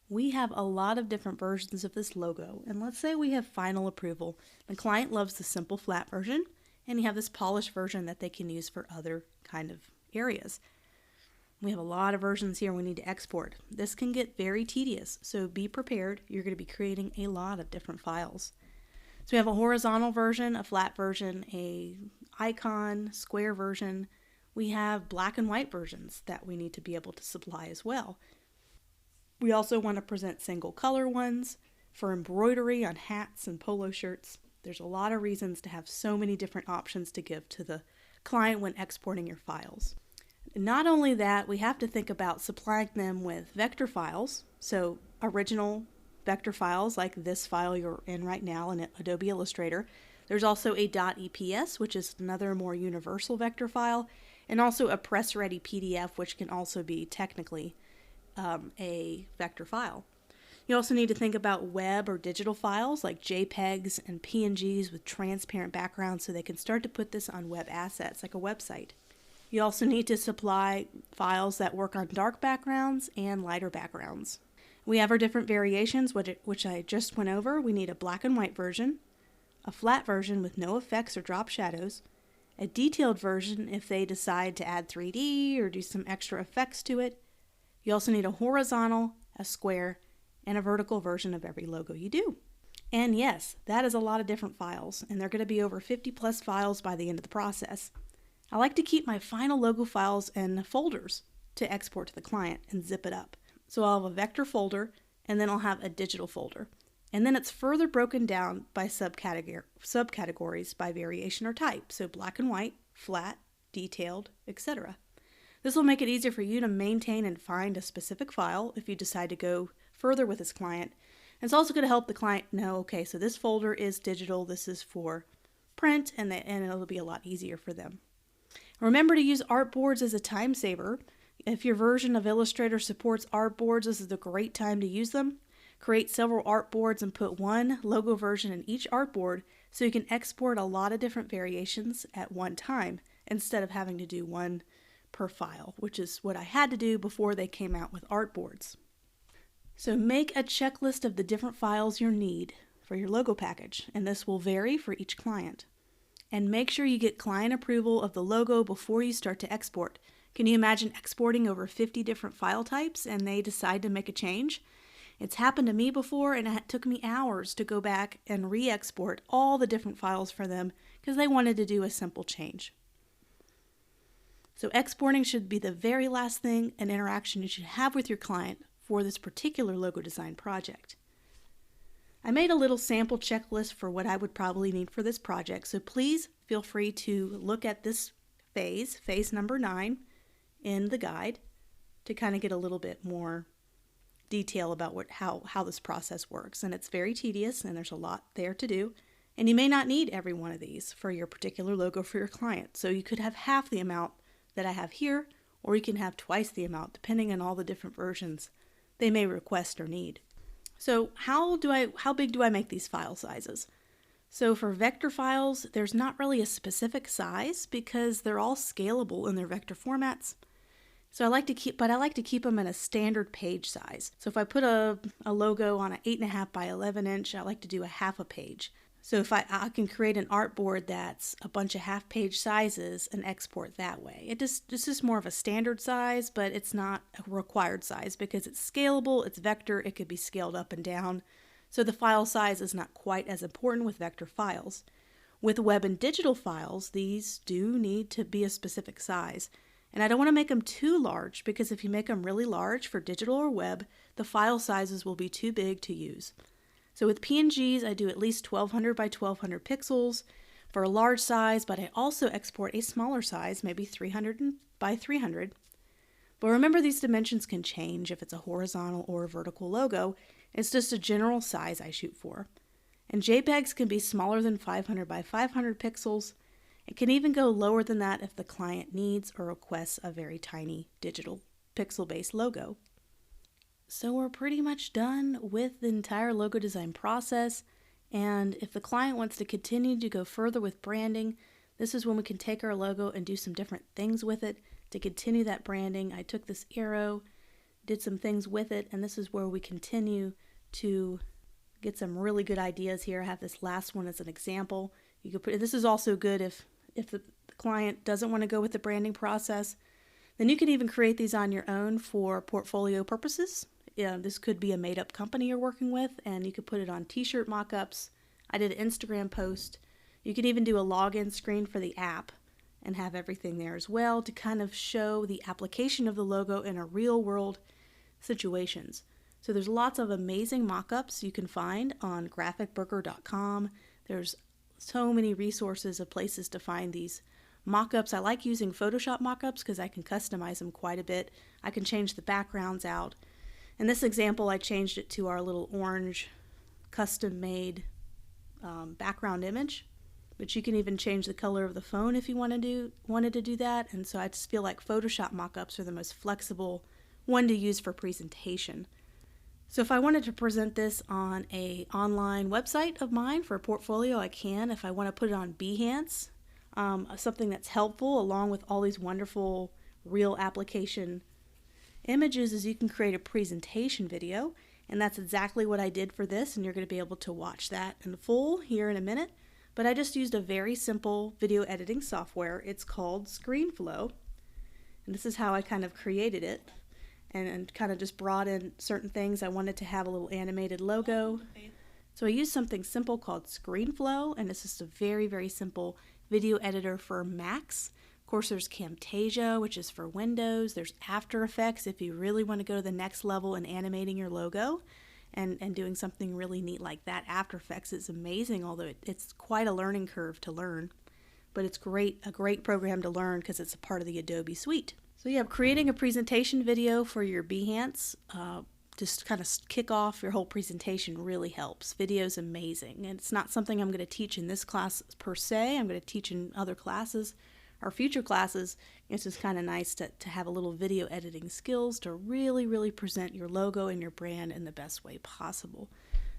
We have a lot of different versions of this logo, and let's say we have final approval. The client loves the simple flat version, and you have this polished version that they can use for other kind of areas. We have a lot of versions here we need to export. This can get very tedious, so be prepared. You're going to be creating a lot of different files. So we have a horizontal version, a flat version, a icon, square version. We have black and white versions that we need to be able to supply as well. We also want to present single color ones for embroidery on hats and polo shirts. There's a lot of reasons to have so many different options to give to the client when exporting your files. Not only that, we have to think about supplying them with vector files, so original vector files like this file you're in right now in Adobe Illustrator. There's also a .eps, which is another more universal vector file, and also a press-ready PDF, which can also be technically a vector file. You also need to think about web or digital files like JPEGs and PNGs with transparent backgrounds so they can start to put this on web assets like a website. You also need to supply files that work on dark backgrounds and lighter backgrounds. We have our different variations, which I just went over. We need a black and white version, a flat version with no effects or drop shadows, a detailed version if they decide to add 3D or do some extra effects to it. You also need a horizontal, a square, and a vertical version of every logo you do. And yes, that is a lot of different files, and they're going to be over 50 plus files by the end of the process. I like to keep my final logo files in folders to export to the client and zip it up. So I'll have a vector folder, and then I'll have a digital folder. And then it's further broken down by subcategories by variation or type, so black and white, flat, detailed, etc. This will make it easier for you to maintain and find a specific file if you decide to go further with this client. And it's also going to help the client know, okay, so this folder is digital, this is for print, and it'll be a lot easier for them. Remember to use artboards as a time saver. If your version of Illustrator supports artboards, this is a great time to use them. Create several artboards and put one logo version in each artboard so you can export a lot of different variations at one time instead of having to do one per file, which is what I had to do before they came out with artboards. So make a checklist of the different files you need for your logo package, and this will vary for each client. And make sure you get client approval of the logo before you start to export. Can you imagine exporting over 50 different file types and they decide to make a change? It's happened to me before, and it took me hours to go back and re-export all the different files for them because they wanted to do a simple change. So exporting should be the very last thing, an interaction you should have with your client for this particular logo design project. I made a little sample checklist for what I would probably need for this project, so please feel free to look at this phase number 9 in the guide to kind of get a little bit more detail about how this process works. And it's very tedious and there's a lot there to do. And you may not need every one of these for your particular logo for your client. So you could have half the amount that I have here, or you can have twice the amount depending on all the different versions they may request or need. So how big do I make these file sizes? So for vector files, there's not really a specific size because they're all scalable in their vector formats. So I like to keep them in a standard page size. So if I put a logo on an 8.5 by 11 inch, I like to do a half a page. So if I can create an artboard that's a bunch of half page sizes and export that way. This is more of a standard size, but it's not a required size because it's scalable, it's vector, it could be scaled up and down. So the file size is not quite as important with vector files. With web and digital files, these do need to be a specific size. And I don't want to make them too large because if you make them really large for digital or web, the file sizes will be too big to use. So with PNGs, I do at least 1200 by 1200 pixels for a large size, but I also export a smaller size, maybe 300 by 300. But remember, these dimensions can change if it's a horizontal or a vertical logo. It's just a general size I shoot for. And JPEGs can be smaller than 500 by 500 pixels. It can even go lower than that if the client needs or requests a very tiny digital pixel-based logo. So we're pretty much done with the entire logo design process, and if the client wants to continue to go further with branding, this is when we can take our logo and do some different things with it to continue that branding. I took this arrow, did some things with it, and this is where we continue to get some really good ideas here. I have this last one as an example. You could put, this is also good if the client doesn't want to go with the branding process. Then you can even create these on your own for portfolio purposes. This could be a made-up company you're working with, and you could put it on t-shirt mock-ups. I did an Instagram post. You could even do a login screen for the app and have everything there as well to kind of show the application of the logo in a real-world situations. So there's lots of amazing mock-ups you can find on graphicburger.com. There's so many resources of places to find these mock-ups. I like using Photoshop mock-ups because I can customize them quite a bit. I can change the backgrounds out. In this example, I changed it to our little orange custom-made background image, but you can even change the color of the phone if you wanted to do that. And so I just feel like Photoshop mock-ups are the most flexible one to use for presentation. So if I wanted to present this on an online website of mine for a portfolio, I can. If I want to put it on Behance, something that's helpful along with all these wonderful real application images is you can create a presentation video, and that's exactly what I did for this, and you're going to be able to watch that in full here in a minute. But I just used a very simple video editing software. It's called ScreenFlow, and this is how I kind of created it and kind of just brought in certain things. I wanted to have a little animated logo. So I used something simple called ScreenFlow, and it's just a very, very simple video editor for Macs. Of course, there's Camtasia, which is for Windows. There's After Effects if you really want to go to the next level in animating your logo and doing something really neat like that. After Effects is amazing, although it's quite a learning curve to learn. But it's a great program to learn because it's a part of the Adobe suite. So yeah, creating a presentation video for your Behance, just kind of kick off your whole presentation really helps. Video's amazing, and it's not something I'm going to teach in this class per se. I'm going to teach in other classes or future classes. It's just kind of nice to have a little video editing skills to really, really present your logo and your brand in the best way possible.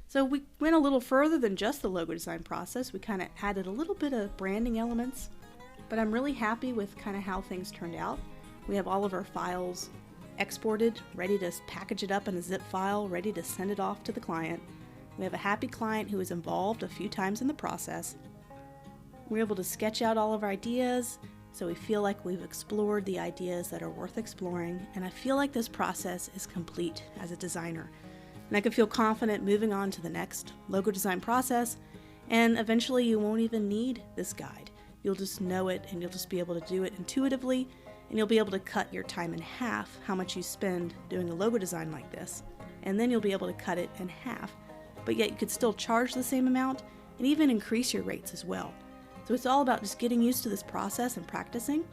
So we went a little further than just the logo design process. We kind of added a little bit of branding elements, but I'm really happy with kind of how things turned out. We have all of our files exported, ready to package it up in a zip file, ready to send it off to the client. We have a happy client who was involved a few times in the process. We're able to sketch out all of our ideas, so we feel like we've explored the ideas that are worth exploring, and I feel like this process is complete as a designer. And I can feel confident moving on to the next logo design process, and eventually you won't even need this guide. You'll just know it, and you'll just be able to do it intuitively, and you'll be able to cut your time in half, how much you spend doing a logo design like this, and then you'll be able to cut it in half. But yet you could still charge the same amount and even increase your rates as well. So it's all about just getting used to this process and practicing.